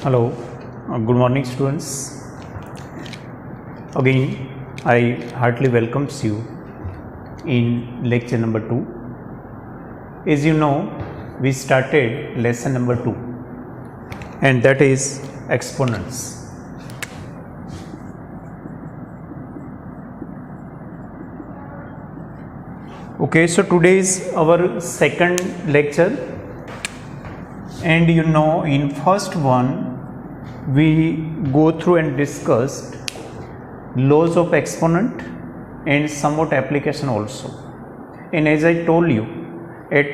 Hello, good morning students. Again, I heartily welcomes you in lecture number 2. As you know, we started lesson number 2 and that is exponents. Okay, so today is our second lecture. And you know, in first one we go through and discussed laws of exponent and somewhat application also. And as I told you, at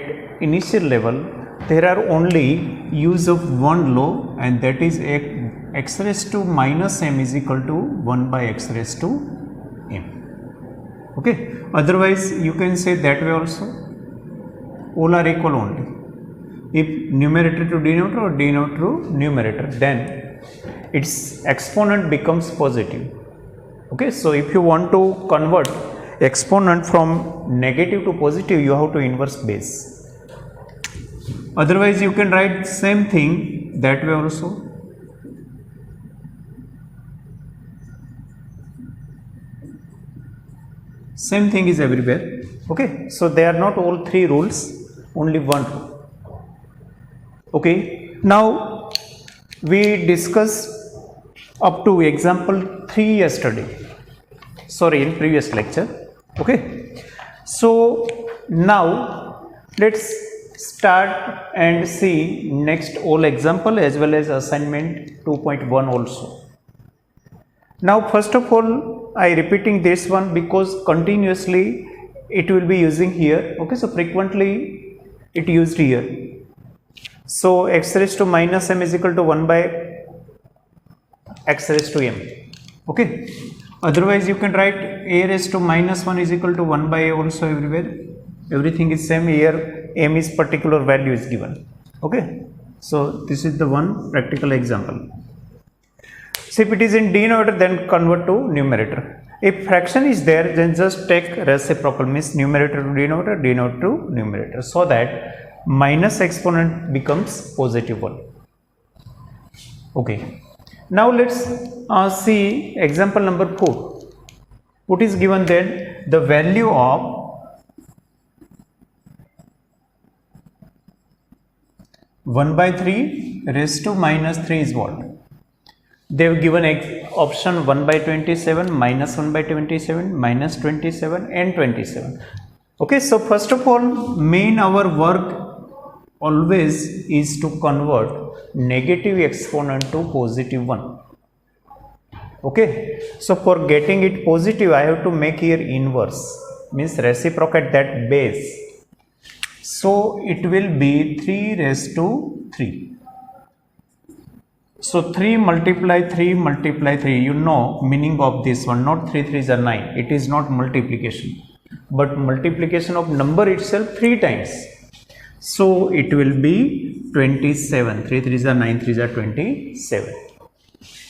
initial level there are only use of one law, and that is x raised to minus m is equal to 1 by x raised to m. Okay, otherwise you can say that way also. All are equal only. If numerator to denominator or denominator to numerator, then its exponent becomes positive. Okay, so if you want to convert exponent from negative to positive, you have to inverse base. Otherwise you can write same thing that way also. Same thing is everywhere. Okay, so they are not all three rules, only one rule. Okay, now we discussed up to example 3 yesterday, in previous lecture. Okay, so now let's start and see next all example as well as assignment 2.1 also. Now first of all, I repeating this one because continuously it will be using here. Okay, so frequently it used here. So x raised to minus m is equal to 1 by x raised to m. Okay, otherwise you can write a raised to minus 1 is equal to 1 by a also everywhere. Everything is same. Here m is particular value is given. Okay, so this is the one practical example. So if it is in denominator, then convert to numerator. If fraction is there, then just take reciprocal, means numerator to denominator, denominator to numerator, so that minus exponent becomes positive one. Okay, now let's see example number 4. What is given there? The value of 1 by 3 raised to minus 3 is what? They have given option 1 by 27, minus 1 by 27, minus 27 and 27. Okay, so first of all, main our work always is to convert negative exponent to positive one. Okay, so for getting it positive, I have to make here inverse, means reciprocate that base. So it will be 3 raised to 3. So 3 multiply 3 multiply 3, you know meaning of this one, not 3 3s are 9. It is not multiplication, but multiplication of number itself 3 times. So it will be 27. 3 3s are 9, 3s are 27.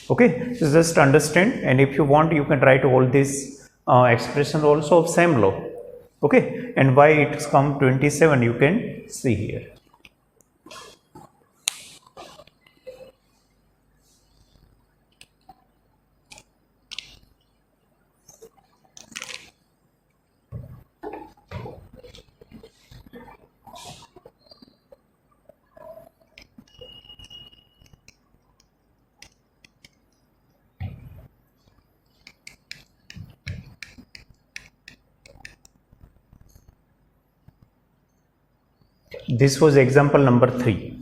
Okay, so just understand, and if you want, you can write all these expressions also of same law. Okay, and why it's come 27, you can see here. This was example number 3.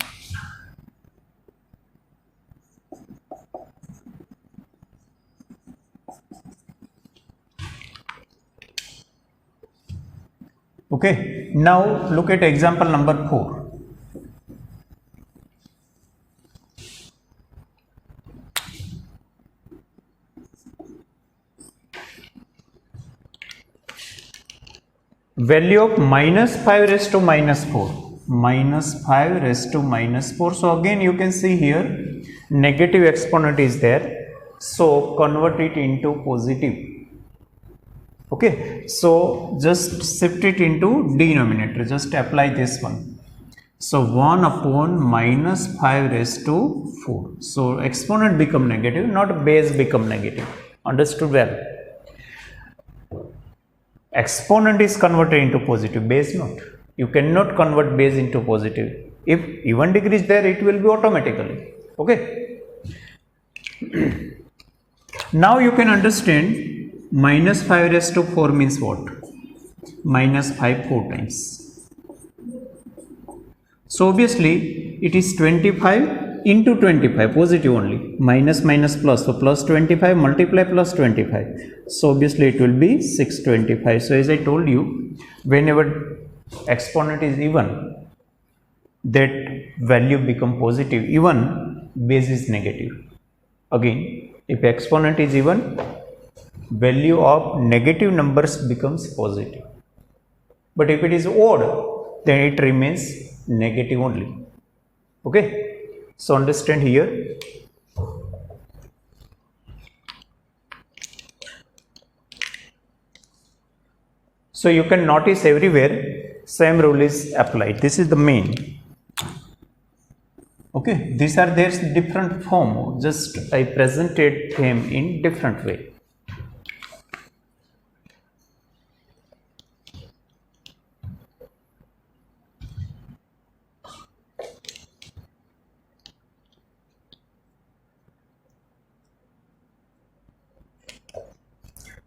Okay, now look at example number 4. Value of minus 5 raised to minus 4. Minus 5 raised to minus 4. So again you can see here negative exponent is there. So convert it into positive. Okay, so just shift it into denominator, just apply this one. So 1 upon minus 5 raised to 4. So exponent become negative, not base become negative. Understood well? Exponent is converted into positive, base not. You cannot convert base into positive. If even degree is there, it will be automatically. Okay. Now you can understand minus 5 raised to 4 means what? Minus 5 4 times. So obviously it is 25 into 25, positive only, minus minus plus, so plus 25 multiply plus 25, so obviously it will be 625. So as I told you, whenever exponent is even, that value become positive, even base is negative. Again, if exponent is even, value of negative numbers becomes positive, but if it is odd, then it remains negative only. Okay, so understand here. So you can notice everywhere same rule is applied. This is the main. Okay, these are their different form, just I presented them in different way.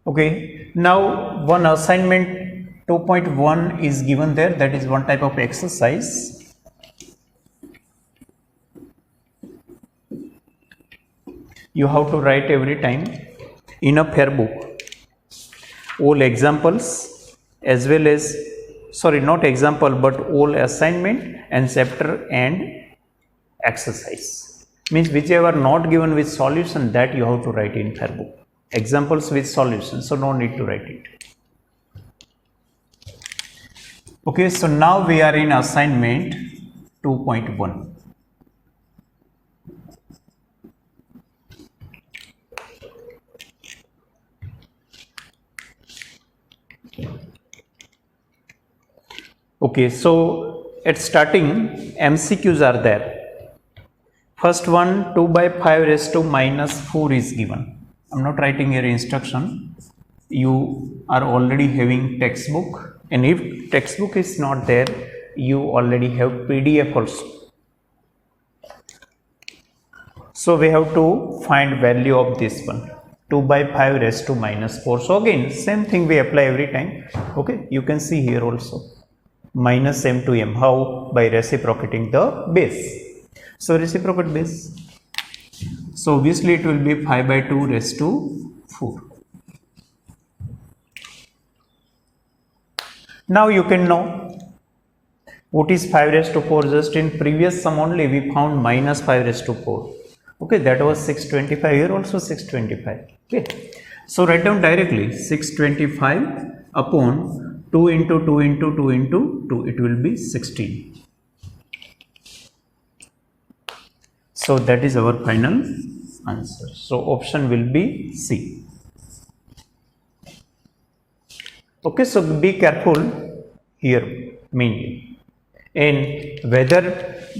Okay, now one assignment 2.1 is given there, that is one type of exercise. You have to write every time in a fair book all examples as well as, sorry, not example but all assignment and chapter and exercise, means whichever not given with solution, that you have to write in fair book. Examples with solution, so no need to write it. Okay, so now we are in assignment 2.1. Okay, so at starting MCQs are there. First one, 2 by 5 raised to minus 4 is given. I am not writing here instruction. You are already having textbook, and if textbook is not there, you already have PDF also. So we have to find value of this one, 2 by 5 raised to minus 4. So again, same thing we apply every time. Okay, you can see here also, minus m to m. How? By reciprocating the base. So reciprocate base. So obviously it will be 5 by 2 raised to 4. Now you can know what is 5 raised to 4. Just in previous sum only we found minus 5 raised to 4. Okay, that was 625. Here also 625. Okay, so write down directly 625 upon 2 into 2 into 2 into 2. It will be 16. So that is our final answer. So option will be C. Okay, so be careful here mainly. And whether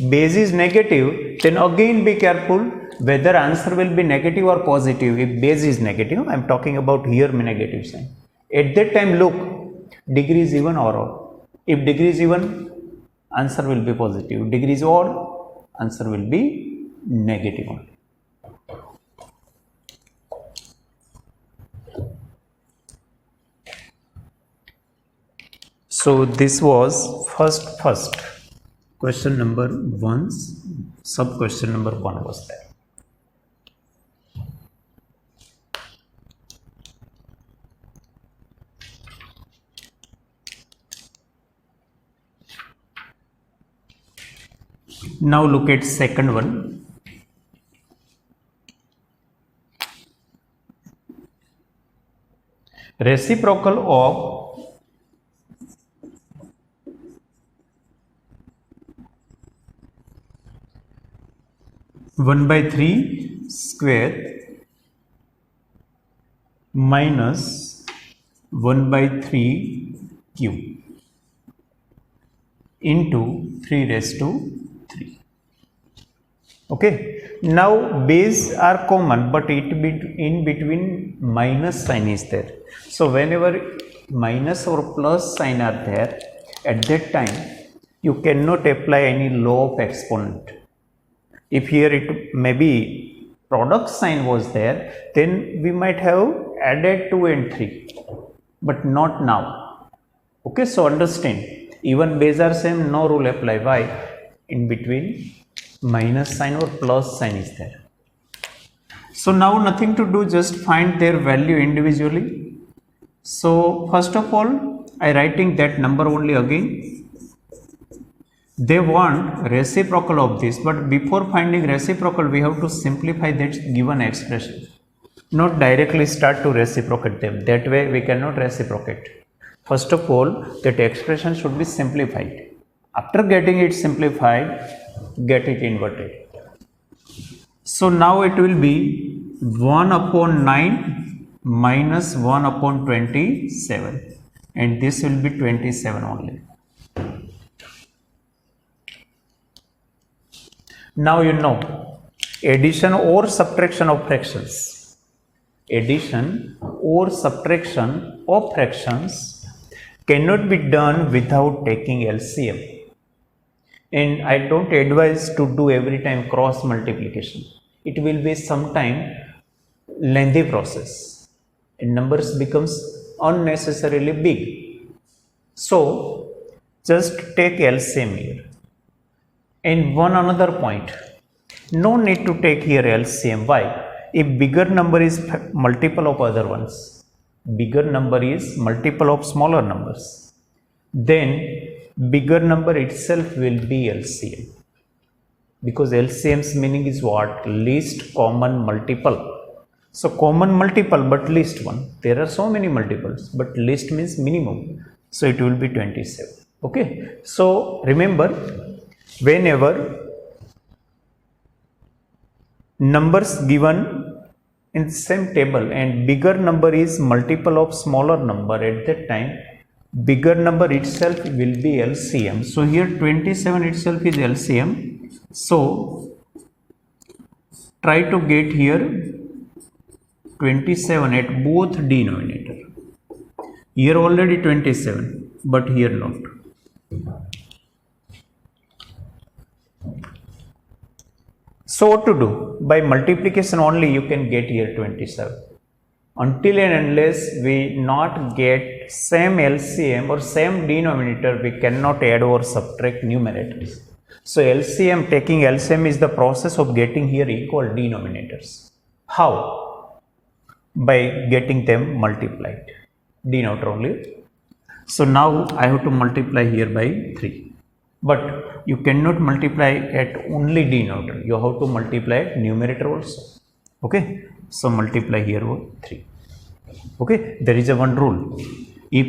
base is negative, then again be careful whether answer will be negative or positive. If base is negative, I am talking about here negative sign. At that time look, degree is even or odd. If degree is even, answer will be positive. Degree is odd, answer will be negative only. So this was first question number 1, sub question number 1 was there. Now look at second one. Reciprocal of 1 by 3 square minus 1 by 3 cube into 3 raised to 3. Okay, now base are common, but it be in between minus sign is there. So whenever minus or plus sign are there, at that time you cannot apply any law of exponent. If here it maybe product sign was there, then we might have added 2 and 3, but not now. Okay, so understand, even base are same, no rule apply. Why? In between minus sign or plus sign is there. So now nothing to do, just find their value individually. So first of all, I writing that number only again. They want reciprocal of this, but before finding reciprocal we have to simplify that given expression, not directly start to reciprocate them. That way we cannot reciprocate. First of all, that expression should be simplified. After getting it simplified, get it inverted. So now it will be 1 upon 9 minus 1 upon 27, and this will be 27 only. Now you know addition or subtraction of fractions. Addition or subtraction of fractions cannot be done without taking LCM. And I don't advise to do every time cross multiplication. It will be sometime lengthy process and numbers becomes unnecessarily big. So just take LCM here. And one another point, no need to take here LCM. Why? If bigger number is multiple of other ones, bigger number is multiple of smaller numbers, then bigger number itself will be LCM, because LCM's meaning is what? Least common multiple. So common multiple but least one. There are so many multiples, but least means minimum. So it will be 27. Okay, so remember, whenever numbers given in the same table and bigger number is multiple of smaller number, at that time bigger number itself will be LCM. So here 27 itself is LCM. So try to get here 27 at both denominator. Here already 27, but here not. So what to do? By multiplication only you can get here 27. Until and unless we not get same LCM or same denominator, we cannot add or subtract numerators. So LCM, taking LCM is the process of getting here equal denominators. How? By getting them multiplied. Denominator only. So now I have to multiply here by 3. But you cannot multiply at only denominator. You have to multiply at numerator also. Okay. So multiply here with 3. Okay. There is a one rule. If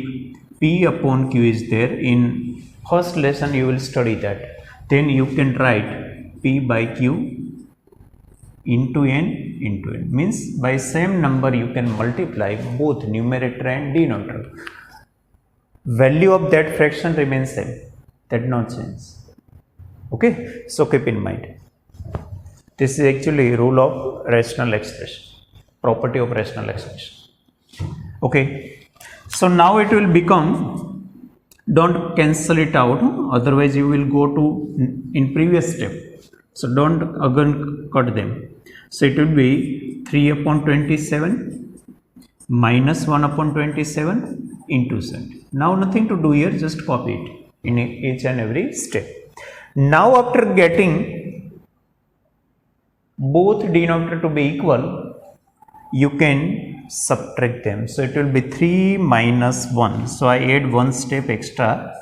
P upon Q is there, in first lesson you will study that. Then you can write P by Q into N into N. Means by same number you can multiply both numerator and denominator. Value of that fraction remains same. That not change. Okay, so keep in mind. This is actually rule of rational expression, property of rational expression. Okay, so now it will become, don't cancel it out, otherwise you will go to in previous step. So don't again cut them. So it will be 3 upon 27 minus 1 upon 27 into 7. Now nothing to do here, just copy it in each and every step. Now after getting both denominator to be equal, you can subtract them. So it will be 3 minus 1. So I add one step extra.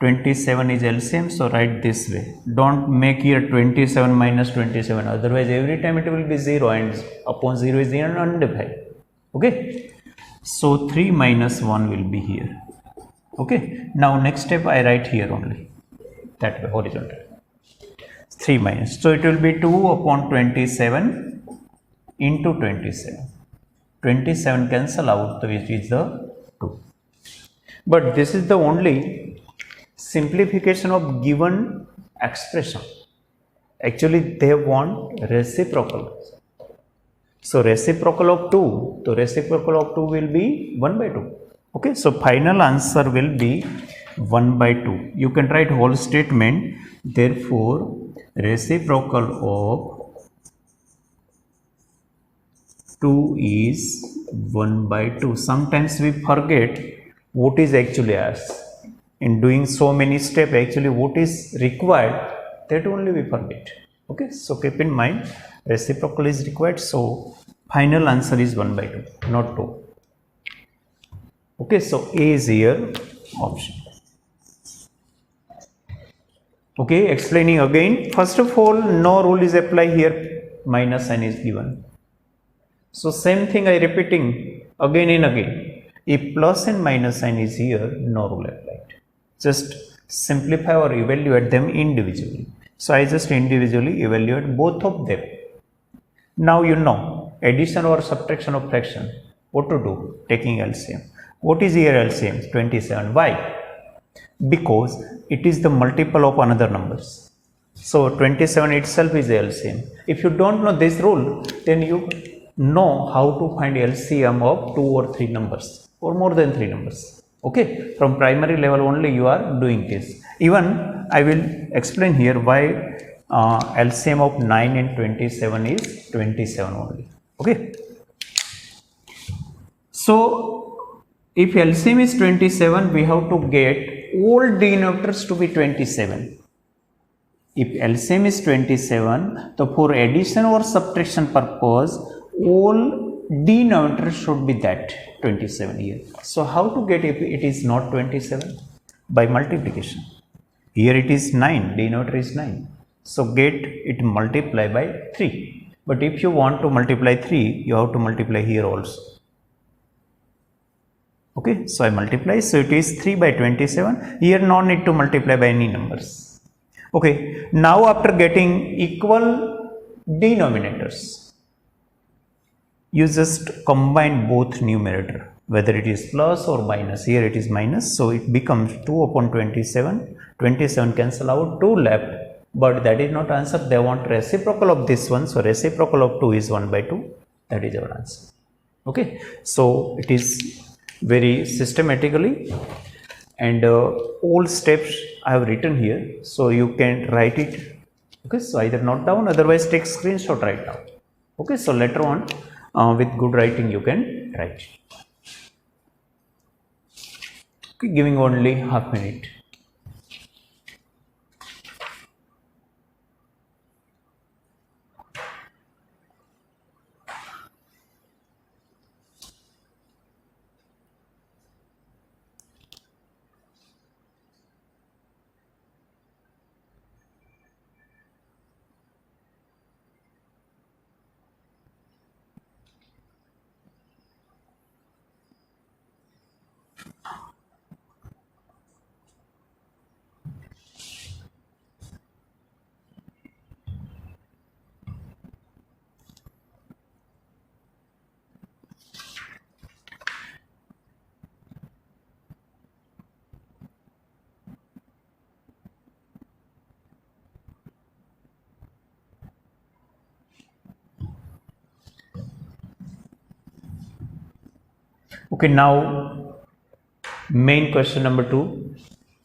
27 is LCM, so write this way. Don't make here 27 minus 27, otherwise every time it will be 0 and upon 0 is undefined. Okay, so 3 minus 1 will be here. Okay, now next step I write here only, that way, horizontal. 3 minus, so it will be 2 upon 27 into 27. 27 cancel out, which is the 2. But this is the only simplification of given expression. Actually, they want reciprocal. So reciprocal of 2, so reciprocal of 2 will be 1 by 2. Okay, so final answer will be 1 by 2. You can write whole statement. Therefore, reciprocal of 2 is 1 by 2. Sometimes we forget what is actually asked. In doing so many steps, actually what is required, that only we forget. Okay, so keep in mind reciprocal is required, so final answer is 1 by 2, not 2. Okay, so A is here option. Okay, explaining again. First of all, no rule is applied here, minus sign is given. So same thing I repeating again and again. If plus and minus sign is here, no rule applied. Just simplify or evaluate them individually. So I just individually evaluate both of them. Now you know addition or subtraction of fraction. What to do? Taking LCM. What is here LCM? 27. Why? Because it is the multiple of another numbers. So 27 itself is the LCM. If you don't know this rule, then you know how to find LCM of 2 or 3 numbers or more than 3 numbers. Okay, from primary level only you are doing this. Even I will explain here why LCM of 9 and 27 is 27 only. Okay, so if LCM is 27, we have to get all denominators to be 27. If LCM is 27, so for addition or subtraction purpose, all denominator should be that 27 here. So how to get if it is not 27? By multiplication. Here it is 9, denominator is 9. So get it multiply by 3. But if you want to multiply 3, you have to multiply here also. Okay, so I multiply, so it is 3 by 27. Here no need to multiply by any numbers. Okay, now after getting equal denominators, you just combine both numerator, whether it is plus or minus. Here it is minus, so it becomes 2 upon 27. 27 cancel out, 2 left, but that is not answer. They want reciprocal of this one, so reciprocal of 2 is 1 by 2. That is our answer. Okay, so it is very systematically, and all steps I have written here, so you can write it. Okay, so either note down, otherwise take screenshot right now. Okay, so later on with good writing you can write. Okay, giving only half minute. Okay, now main question number 2.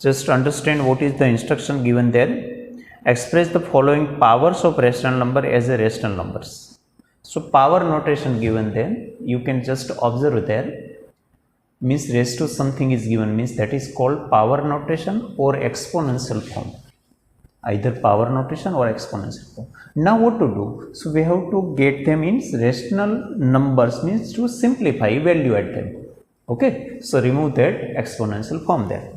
Just understand what is the instruction given there. Express the following powers of rational number as a rational numbers. So power notation given there, you can just observe there. Means raised to something is given, means that is called power notation or exponential form. Either power notation or exponential form. Now what to do? So we have to get them in rational numbers, means to simplify, evaluate them. Okay, so remove that exponential form there.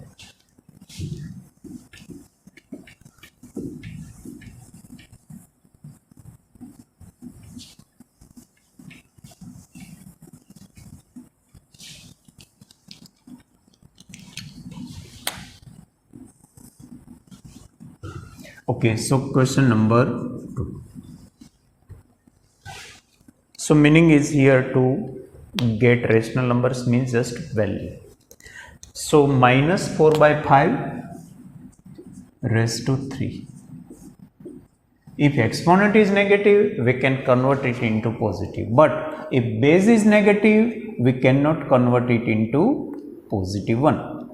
Okay, so question number 2. So meaning is here to get rational numbers, means just value. So minus 4 by 5 raised to 3. If exponent is negative, we can convert it into positive. But if base is negative, we cannot convert it into positive 1.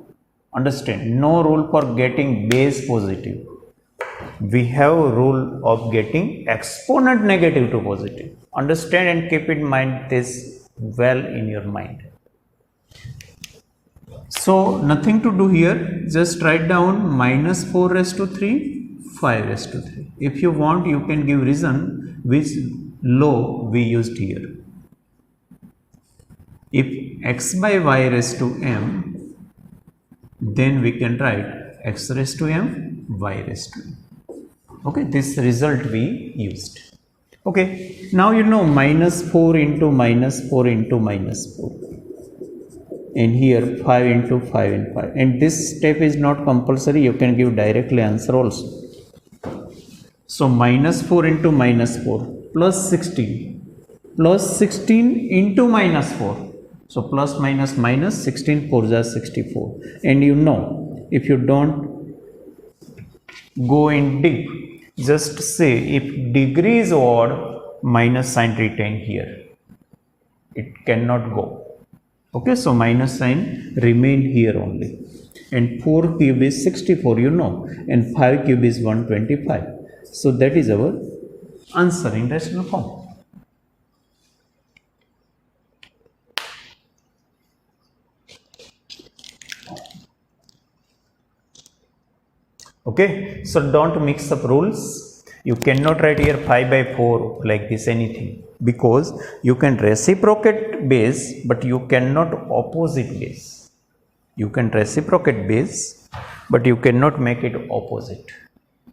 Understand? No rule for getting base positive. We have a rule of getting exponent negative to positive. Understand and keep in mind this well in your mind. So nothing to do here, just write down minus 4 raised to 3, 5 raised to 3. If you want, you can give reason which law we used here. If x by y raised to m, then we can write x raised to m, y raised to m. Okay, this result we used. Okay, now you know minus 4 into minus 4 into minus 4. And here 5 into 5 and 5. And this step is not compulsory, you can give directly answer also. So minus 4 into minus 4 plus 16 into minus 4. So plus minus minus 16 4 is 64. And you know, if you don't go in deep, just say if degree is odd, minus sign retain here. It cannot go. Okay, so minus sign remain here only. And 4 cube is 64, you know, and 5 cube is 125. So that is our answer in rational form. Okay, so don't mix up rules. You cannot write here 5 by 4 like this anything, because you can reciprocate base but you cannot opposite base. You can reciprocate base but you cannot make it opposite.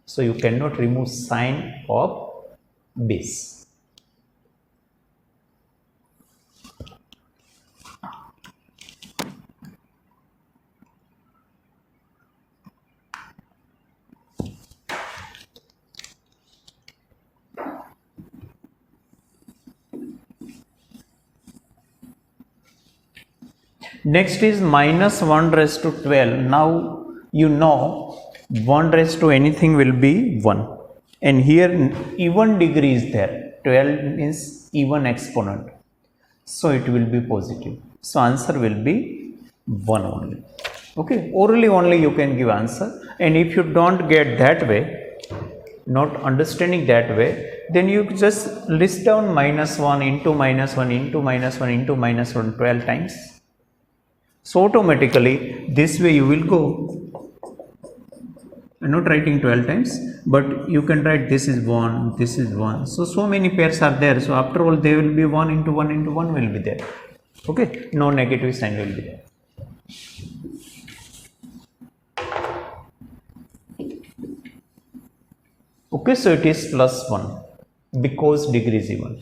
So you cannot remove sign of base. Next is minus 1 raised to 12. Now you know 1 raised to anything will be 1. And here even degree is there. 12 means even exponent. So it will be positive. So answer will be 1 only. Okay, orally only you can give answer. And if you don't get that way, not understanding that way, then you just list down minus 1 into minus 1 into minus 1 into minus 1 12 times. So automatically this way you will go. I'm not writing 12 times, but you can write this is 1, this is 1. So many pairs are there. So after all, they will be 1 into 1 into 1 will be there. Okay, no negative sign will be there. Okay, so it is plus 1 because degree is even.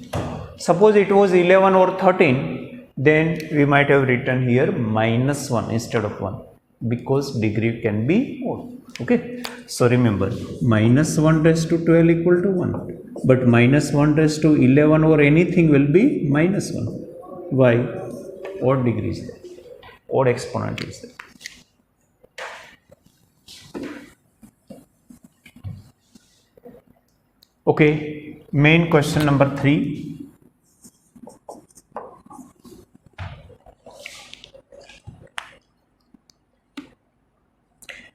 Suppose it was 11 or 13. Then we might have written here minus 1 instead of 1 because degree can be odd. Okay, so remember minus 1 raised to 12 equal to 1, but minus 1 raised to 11 or anything will be minus 1. Why? Odd degree is there, odd exponent is there. Okay, main question number 3.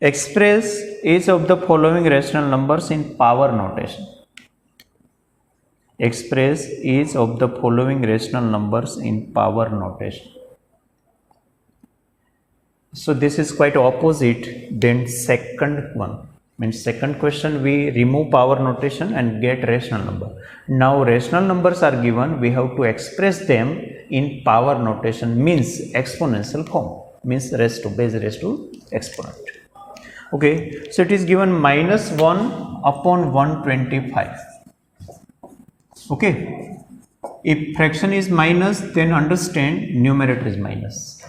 Express each of the following rational numbers in power notation. Express each of the following rational numbers in power notation. So this is quite opposite than second one. Means second question we remove power notation and get rational number. Now rational numbers are given, we have to express them in power notation, means exponential form, means raised to base raised to exponent. Okay, so it is given minus 1 upon 125. Okay, if fraction is minus, then understand numerator is minus.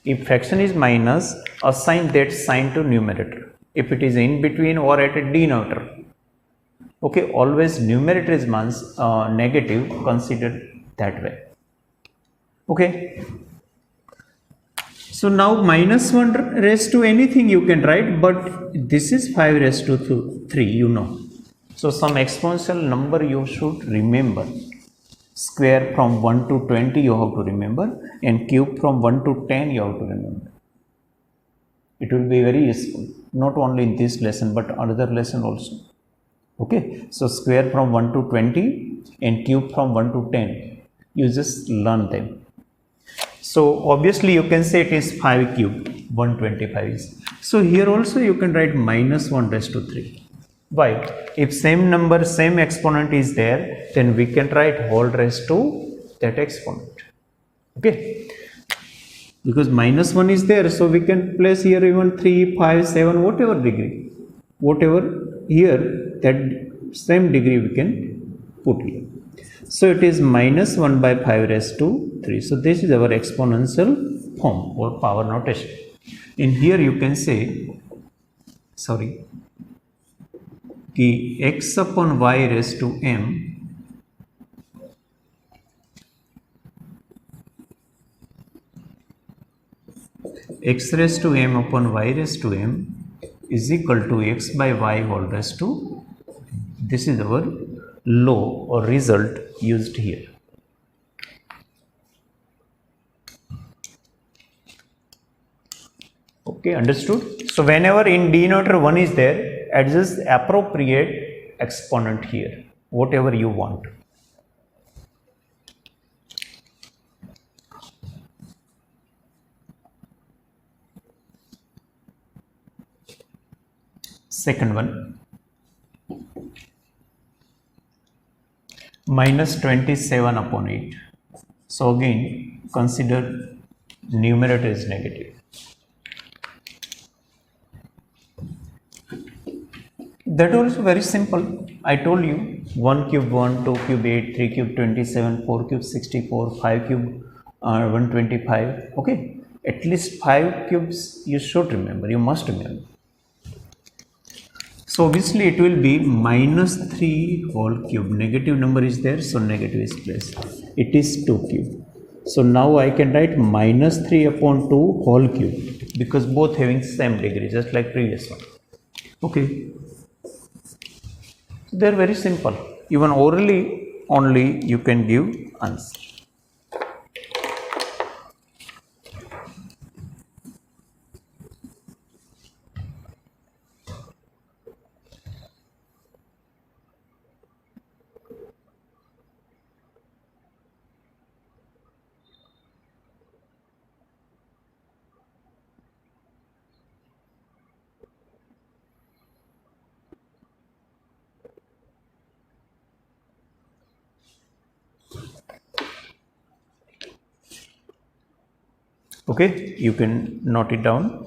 If fraction is minus, assign that sign to numerator. If it is in between or at a denominator, okay, always numerator is negative, consider that way. Okay, So now minus 1 raised to anything you can write, but this is 5 raised to 3, you know. So some exponential number you should remember. Square from 1 to 20 you have to remember, and cube from 1 to 10 you have to remember. It will be very useful, not only in this lesson but another lesson also. Okay, so square from 1 to 20 and cube from 1 to 10, you just learn them. So obviously you can say it is 5 cube, 125 is. So here also you can write minus 1 raised to 3. Why? If same number, same exponent is there, then we can write whole raised to that exponent. Okay, because minus 1 is there, so we can place here even 3, 5, 7, whatever degree, whatever here, that same degree we can put here. So it is minus 1 by 5 raised to 3. So this is our exponential form or power notation. In here you can say, sorry, कि x upon y raised to m x raised to m upon y raised to m is equal to x by y whole raised to, this is our law or result used here. Okay, understood? So whenever in denominator 1 is there, adjust appropriate exponent here, whatever you want. Second one, minus 27 upon 8. So again, consider numerator is negative. That also very simple. I told you 1 cube 1, 2 cube 8, 3 cube 27, 4 cube 64, 5 cube 125. Okay, at least 5 cubes you should remember, you must remember. So obviously it will be minus 3 whole cube. Negative number is there, so negative is placed. It is 2 cube. So now I can write minus 3 upon 2 whole cube, because both having same degree, just like previous one. Okay. They are very simple. Even orally only you can give answer. Okay, you can note it down.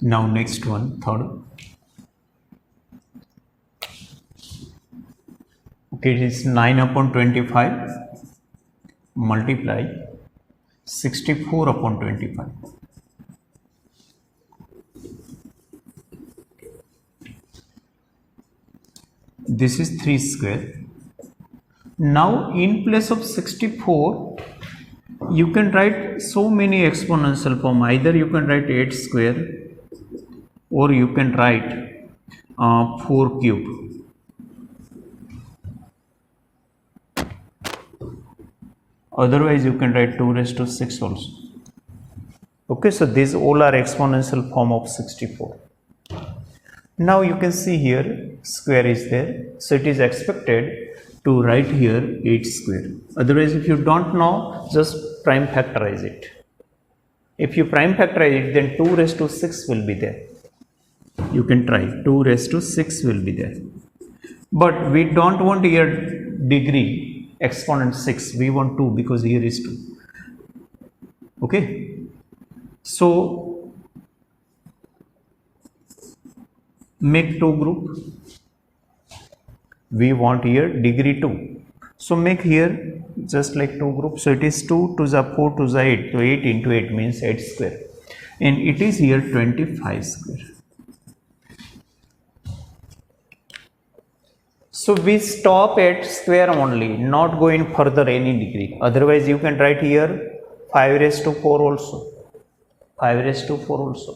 Now next one, third. Okay, it is 9 upon 25 multiply 64 upon 25. This is 3 square. Now in place of 64 you can write so many exponential form. Either you can write 8 square or you can write 4 cube. Otherwise you can write 2 raised to 6 also. Okay, so these all are exponential form of 64. Now you can see here square is there, so it is expected to write here 8 square. Otherwise if you don't know, just prime factorize it. If you prime factorize it, then 2 raised to 6 will be there. You can try, 2 raised to 6 will be there. But we don't want here degree exponent 6, we want 2 because here is 2. Okay, so make 2 group. We want here degree 2, so make here just like 2 groups. So it is 2 to the 4 to the 8, so 8 into 8 means 8 square, and it is here 25 square. So we stop at square only, not going further any degree. Otherwise you can write here 5 raised to 4 also, 5 raised to 4 also.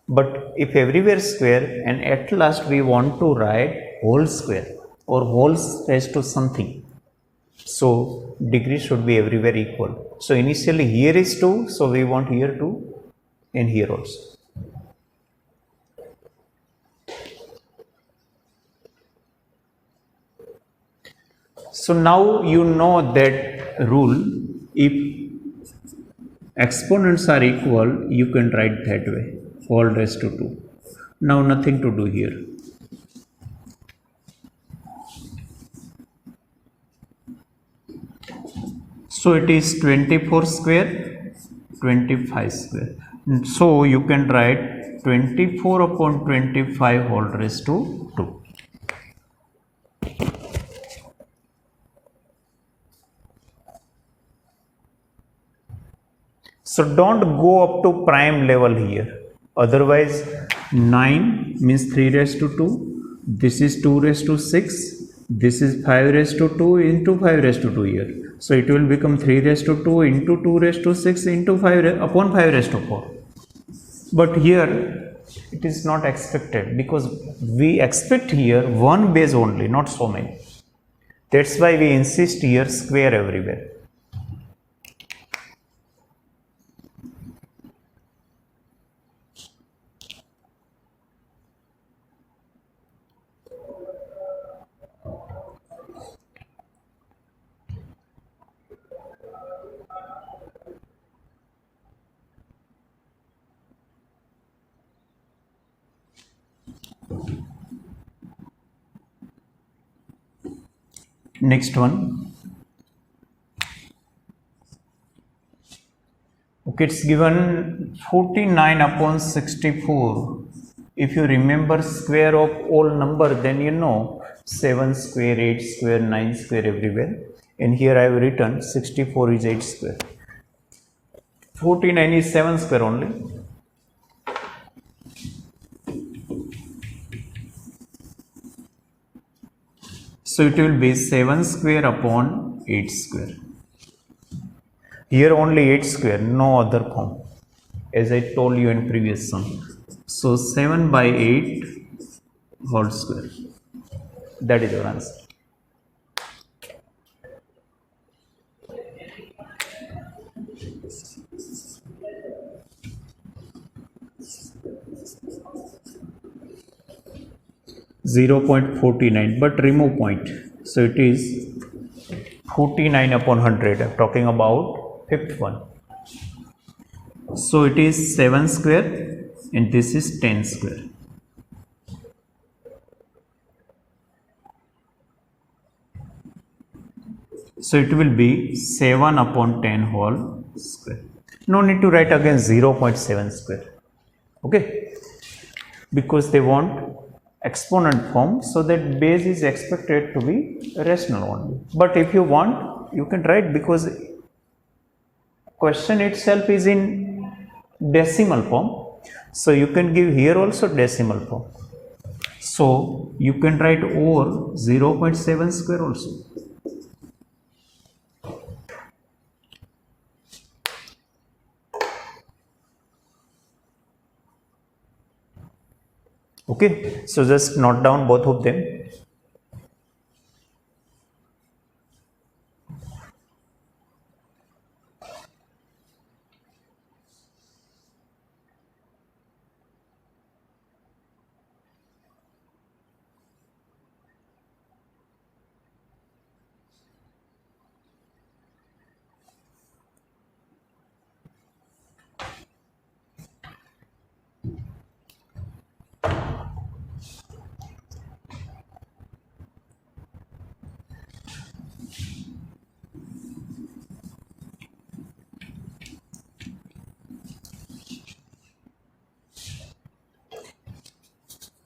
But if everywhere square and at last we want to write whole square or whole raised to something, so degree should be everywhere equal. So initially here is 2, so we want here 2 and here also. So now you know that rule, if exponents are equal, you can write that way, whole raised to 2. Now nothing to do here. So it is 24 square, 25 square. So you can write 24 upon 25 whole raised to 2. So don't go up to prime level here. Otherwise 9 means 3 raised to 2. This is 2 raised to 6. This is 5 raised to 2 into 5 raised to 2 here. So it will become 3 raised to 2 into 2 raised to 6 into 5 upon 5 raised to 4. But here it is not expected, because we expect here one base only, not so many. That's why we insist here square everywhere. Next one. Okay, it's given 49 upon 64. If you remember square of all number, then you know 7 square, 8 square, 9 square everywhere. And here I have written 64 is 8 square. 49 is 7 square only. So it will be 7 square upon 8 square. Here only 8 square, no other form, as I told you in previous sum. So 7 by 8 whole square. That is your answer. .49, but remove point. So it is 49 upon 100. I'm talking about fifth one. So it is 7 square and this is 10 square. So it will be 7 upon 10 whole square. No need to write again 0.7 square. Okay, because they want exponent form, so that base is expected to be rational only. But if you want, you can write, because question itself is in decimal form, so you can give here also decimal form. So you can write over 0.7 square also. Okay, so just note down both of them.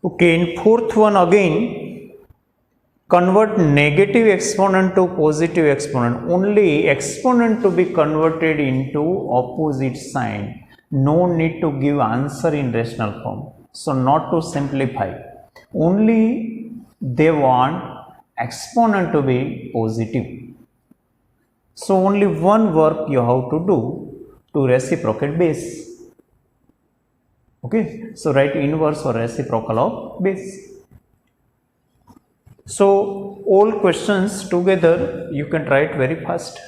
Okay, in fourth one again, convert negative exponent to positive exponent. Only exponent to be converted into opposite sign. No need to give answer in rational form. So not to simplify. Only they want exponent to be positive. So only one work you have to do to reciprocate base. Okay, so write inverse or reciprocal of base. So all questions together you can write very fast.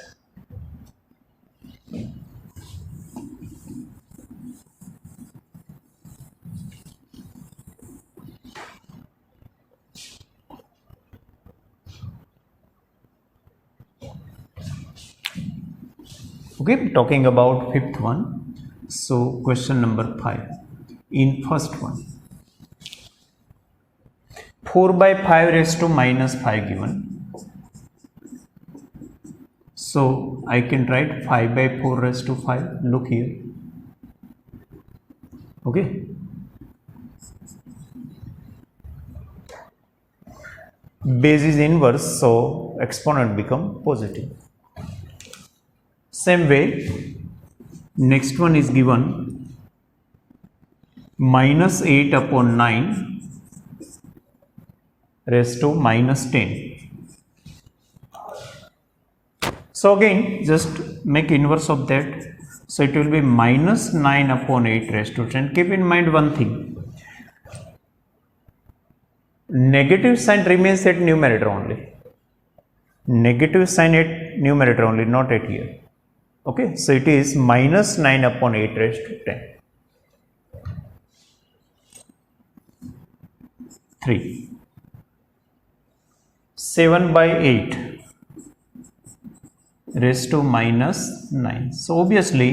Okay, talking about fifth one. So question number 5. In first one, 4 by 5 raised to minus 5 given. So I can write 5 by 4 raised to 5. Look here. Okay. Base is inverse, so exponent become positive. Same way, next one is given minus 8 upon 9 raised to minus 10. So again, just make inverse of that. So it will be minus 9 upon 8 raised to 10. Keep in mind one thing. Negative sign remains at numerator only. Negative sign at numerator only, not at here. Okay, so it is minus 9 upon 8 raised to 10. 3. 7 by 8 raised to minus 9. So obviously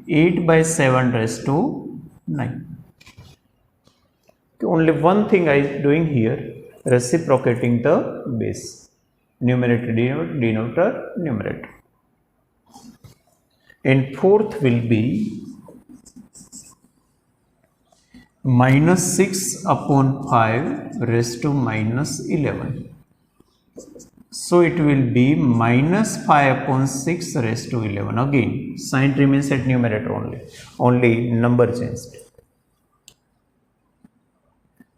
8 by 7 raised to 9. Only one thing I am doing here, reciprocating the base. Numerator, denominator, numerator. And fourth will be minus 6 upon 5 raised to minus 11. So it will be minus 5 upon 6 raised to 11. Again, sign remains at numerator only number changed.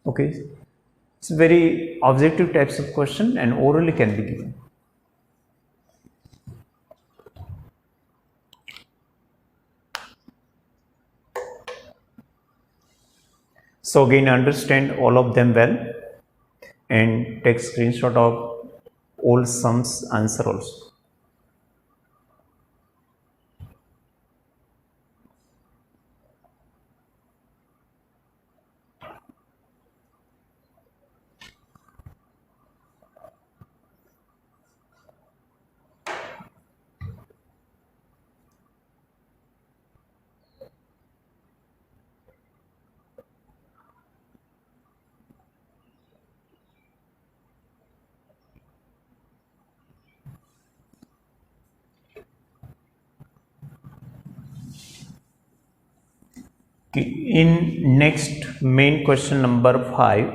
Okay, it's very objective types of question and orally can be given. So again, understand all of them well and take screenshot of all sums answer also. In next main question number 5,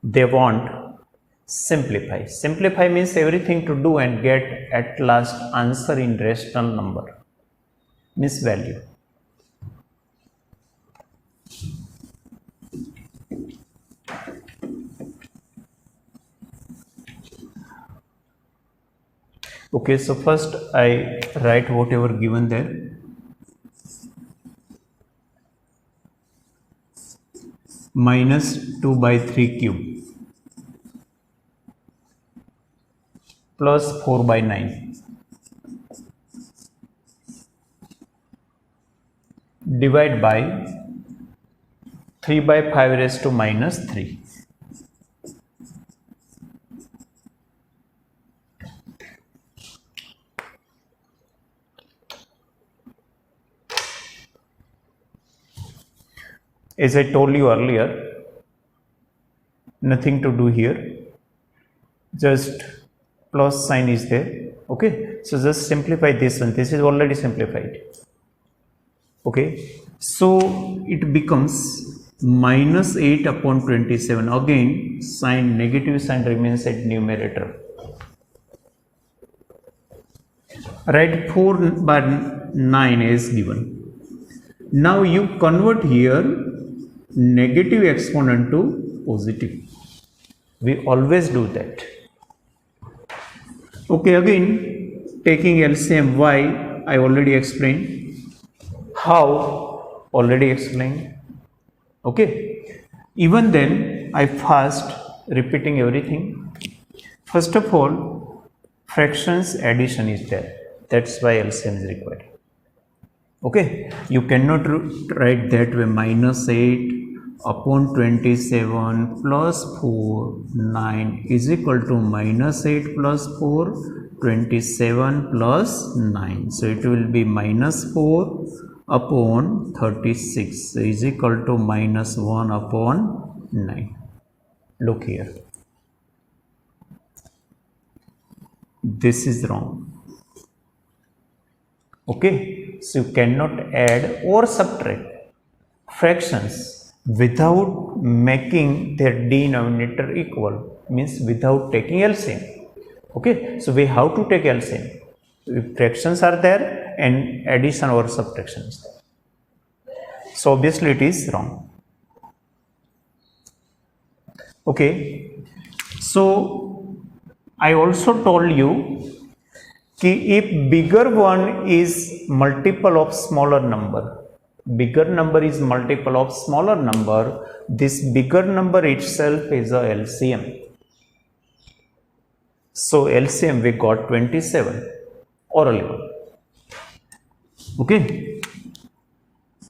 they want simplify. Simplify means everything to do and get at last answer in rational number, means value. Okay, so first I write whatever given there. Minus 2 by 3 cube plus 4 by 9 divide by 3 by 5 raised to minus 3. As I told you earlier, nothing to do here, just plus sign is there. Okay, so just simplify this one. This is already simplified. Okay, so it becomes minus 8 upon 27. Again, sign, negative sign remains at numerator. Write 4 by 9 is given. Now you convert here negative exponent to positive. We always do that. Okay, again taking LCM y, I already explained. How, already explained. Okay, even then I first repeating everything. First of all, fractions addition is there, that's why LCM is required. Okay, you cannot write that way, minus 8 upon 27 plus 4 9 is equal to minus 8 plus 4 27 plus 9, so it will be minus 4 upon 36 is equal to minus 1 upon 9. Look here, this is wrong. Okay, so you cannot add or subtract fractions without making their denominator equal, means without taking LCM. Okay, so we have to take LCM if fractions are there and addition or subtraction is there. So obviously it is wrong. Okay, so I also told you कि if bigger one is multiple of smaller number, bigger number is multiple of smaller number, this bigger number itself is a LCM. So LCM we got 27 or 11. Okay,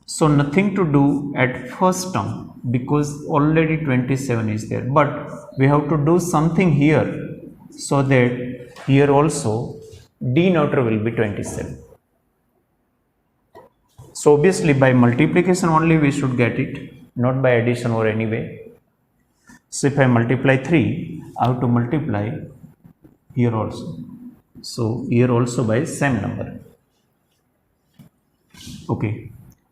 so nothing to do at first term because already 27 is there, but we have to do something here so that here also denominator will be 27. So obviously by multiplication only we should get it, not by addition or any way. So if I multiply 3, I have to multiply here also. So here also by same number. Okay.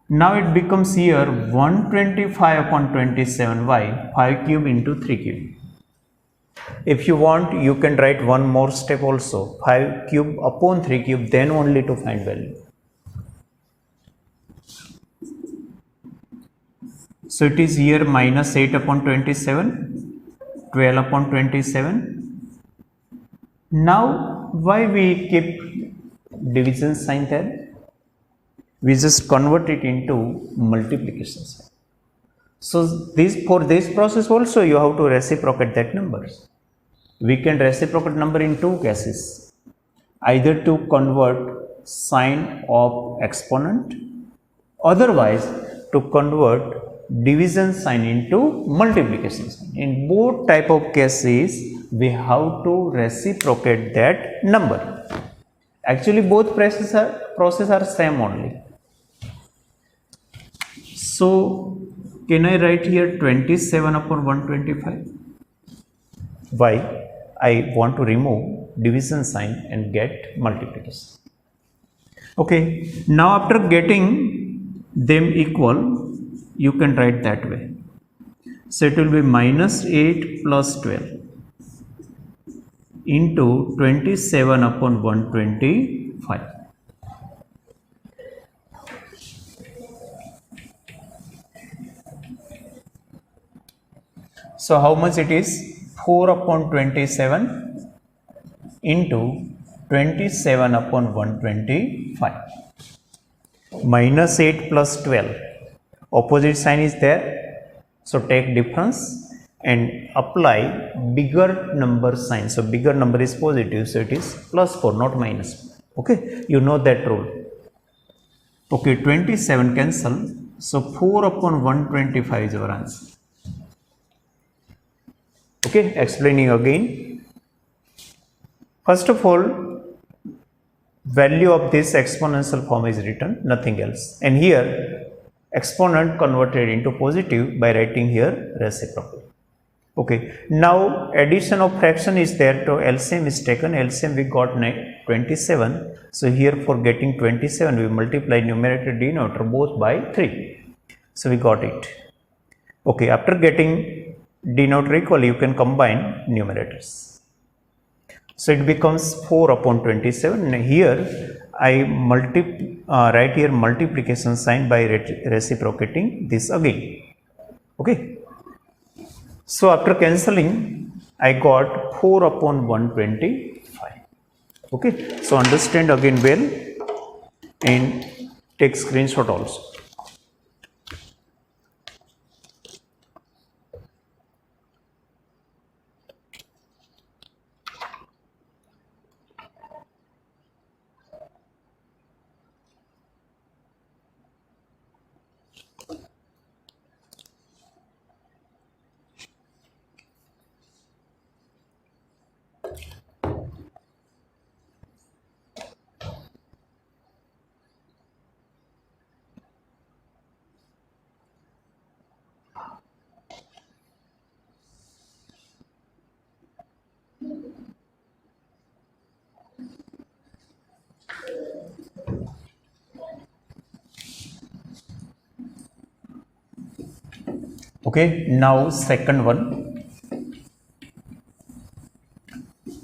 Now it becomes here 125 upon 27y, 5 cube into 3 cube. If you want, you can write one more step also, 5 cube upon 3 cube, then only to find value. So it is here minus 8 upon 27, 12 upon 27. Now why we keep division sign there? We just convert it into multiplication sign. So for this process also you have to reciprocate that numbers. We can reciprocate number in two cases, either to convert sign of exponent, otherwise to convert division sign into multiplication sign. In both type of cases we have to reciprocate that number. Actually both process are same only. So can I write here 27 upon 125? Why? I want to remove division sign and get multiplication. Okay, now after getting them equal, you can write that way. So it will be minus 8 plus 12 into 27 upon 125. So how much it is? 4 upon 27 into 27 upon 125. Minus 8 plus 12. Opposite sign is there. So take difference and apply bigger number sign. So bigger number is positive. So it is plus 4, not minus 4. Okay. You know that rule. Okay. 27 cancel. So 4 upon 125 is our answer. Okay, explaining again. First of all, value of this exponential form is written, nothing else. And here, exponent converted into positive by writing here reciprocal. Okay, now addition of fraction is there, so LCM is taken. LCM we got 27. So here for getting 27, we multiply numerator denominator both by 3. So we got it. Okay, after getting denominator equal, you can combine numerators. So it becomes 4 upon 27. And here I write here multiplication sign by reciprocating this again. Okay. So after cancelling, I got 4 upon 125. Okay, so understand again well and take screenshot also. Okay, now second one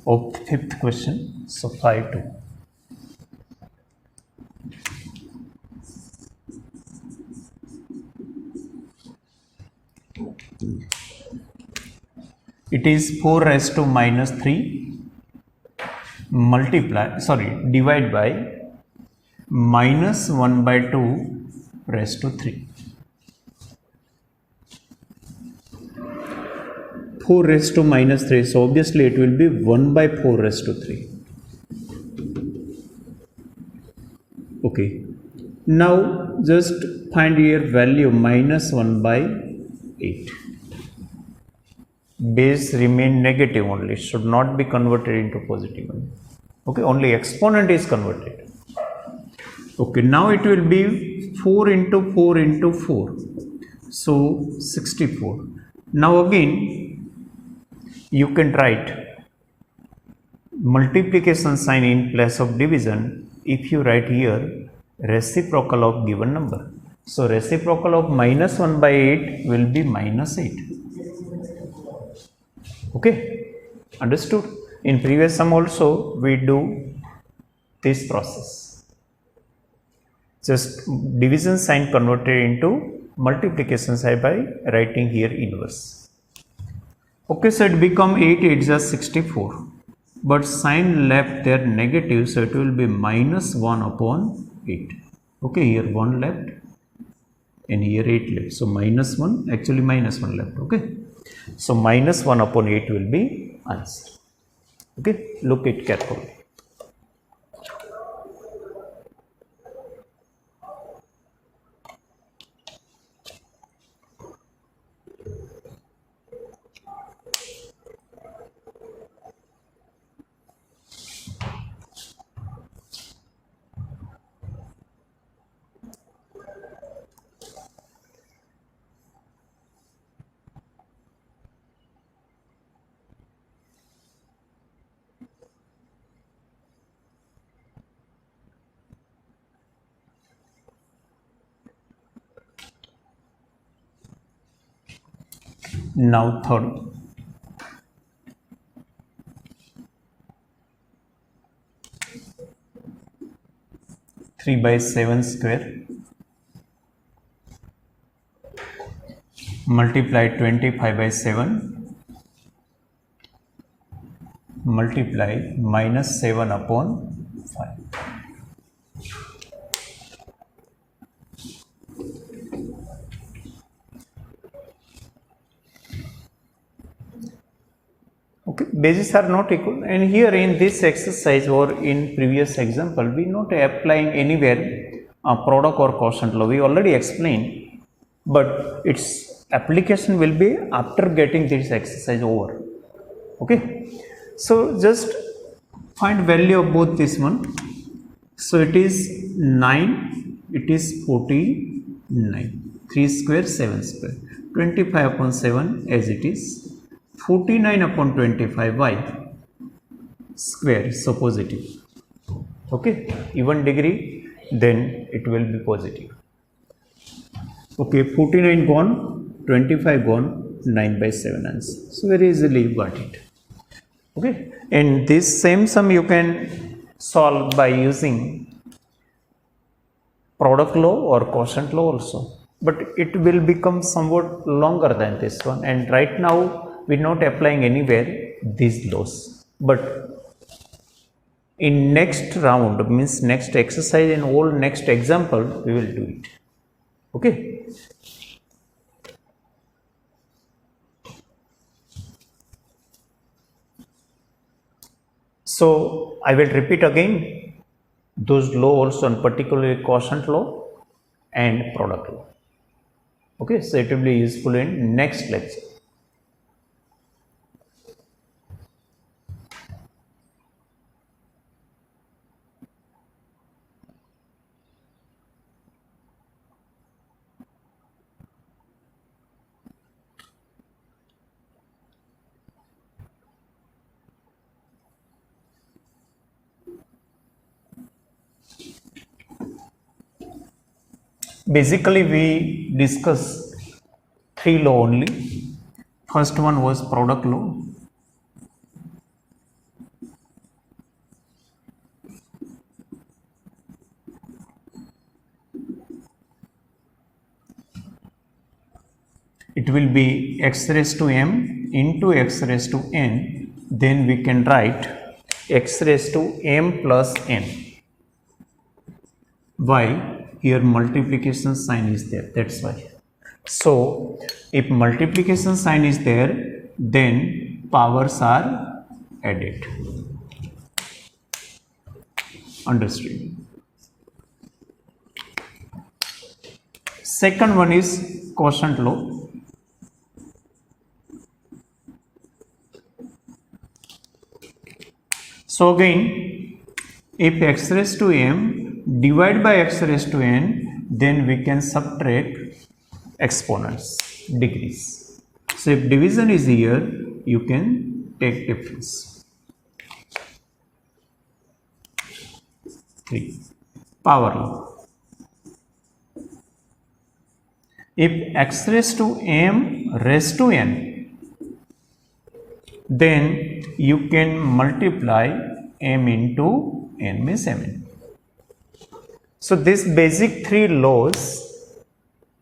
of fifth question. So 5-2. It is 4 raised to minus 3 divide by minus 1 by 2 raised to 3. 4 raised to minus 3, so obviously it will be 1 by 4 raised to 3. Okay, now just find here value minus 1 by 8. Base remain negative only, should not be converted into positive one. Okay, only exponent is converted. Okay, now it will be 4 into 4 into 4, so 64. Now again you can write multiplication sign in place of division if you write here reciprocal of given number. So reciprocal of minus 1 by 8 will be minus 8. Okay, understood? In previous sum also we do this process. Just division sign converted into multiplication sign by writing here inverse. Okay, so it become 8 8 is 64. But sign left there negative, so it will be minus 1 upon 8. Okay, here 1 left and here 8 left. So minus 1, actually minus 1 left. Okay. So minus 1 upon 8 will be answer. Okay, look it carefully. Now third. Three by 7 square multiply 25 by 7 multiply minus 7 upon 5. Okay, bases are not equal, and here in this exercise or in previous example we not applying anywhere product or quotient law. We already explained, but its application will be after getting this exercise over. Okay, so just find value of both this one. So it is 9, it is 49, 3 square 7 square, 25 upon 7 as it is, 49 upon 25 y square, so positive. Okay, even degree, then it will be positive. Okay, 49 gone, 25 gone, 9 by 7 answer. So very easily you got it. Okay, and this same sum you can solve by using product law or quotient law also, but it will become somewhat longer than this one, and right now we are not applying anywhere these laws, but in next round, means next exercise and all next example we will do it. Okay. So I will repeat again those laws on particularly quotient law and product law. Okay, so it will be useful in next lecture. Basically we discuss three law only. First one was product law. It will be x raised to m into x raised to n. Then we can write x raised to m plus n. Why? Here multiplication sign is there, that's why. So if multiplication sign is there, then powers are added. Understood? Second one is quotient law. So again, if x raised to m divided by x raised to n, then we can subtract exponents, degrees. So if division is here, you can take difference. 3. Power law. If x raised to m raised to n, then you can multiply m into n, means mn. So these basic three laws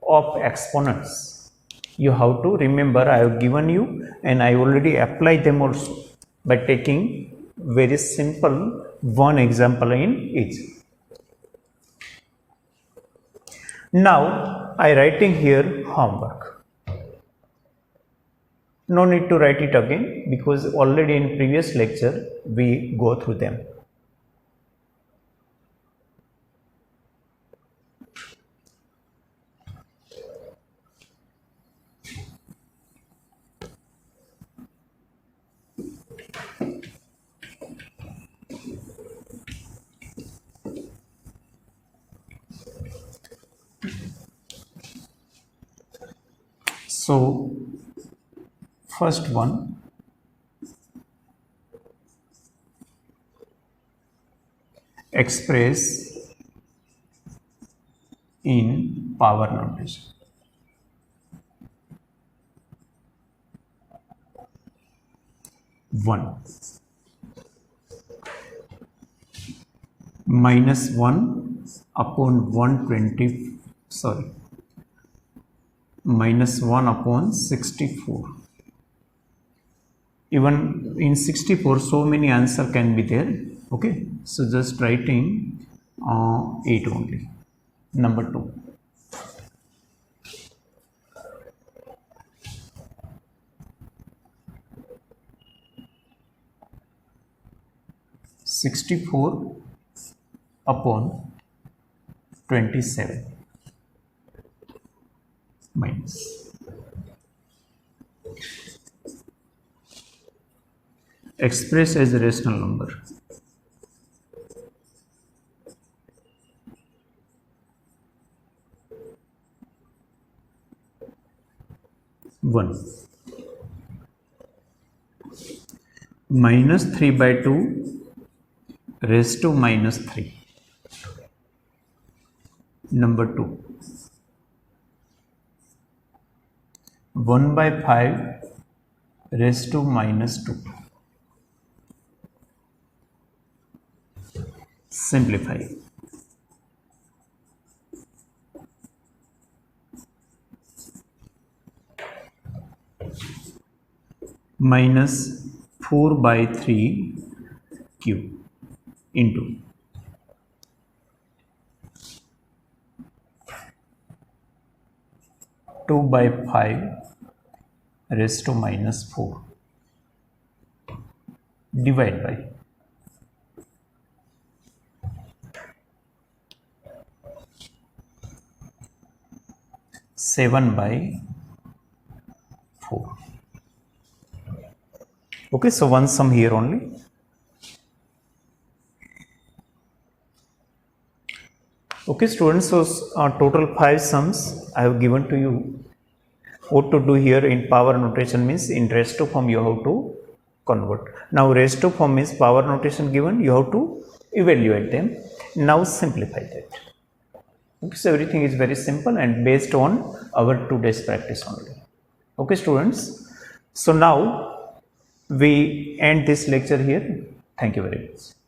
of exponents you have to remember. I have given you and I already applied them also by taking very simple one example in each. Now I writing here homework. No need to write it again because already in previous lecture we go through them. So first one, express in power notation. One minus 1 upon 120, sorry, minus 1 upon 64. Even in 64 so many answer can be there. Okay, so just writing 8 only. Number 2, (64) upon 27 minus express as a rational number. One minus 3 by 2 raised to minus 3. Number 2, 1 by 5 raised to minus 2. Simplify. Minus 4 by 3 cube. into 2/5 raised to -4 divide by 7/4. Okay, so one sum here only. Okay students, so total 5 sums I have given to you. What to do here in power notation means in raised to form you have to convert. Now raised to form means power notation given, you have to evaluate them. Now simplify that. Okay, so everything is very simple and based on our today's practice only. Okay students, so now we end this lecture here. Thank you very much.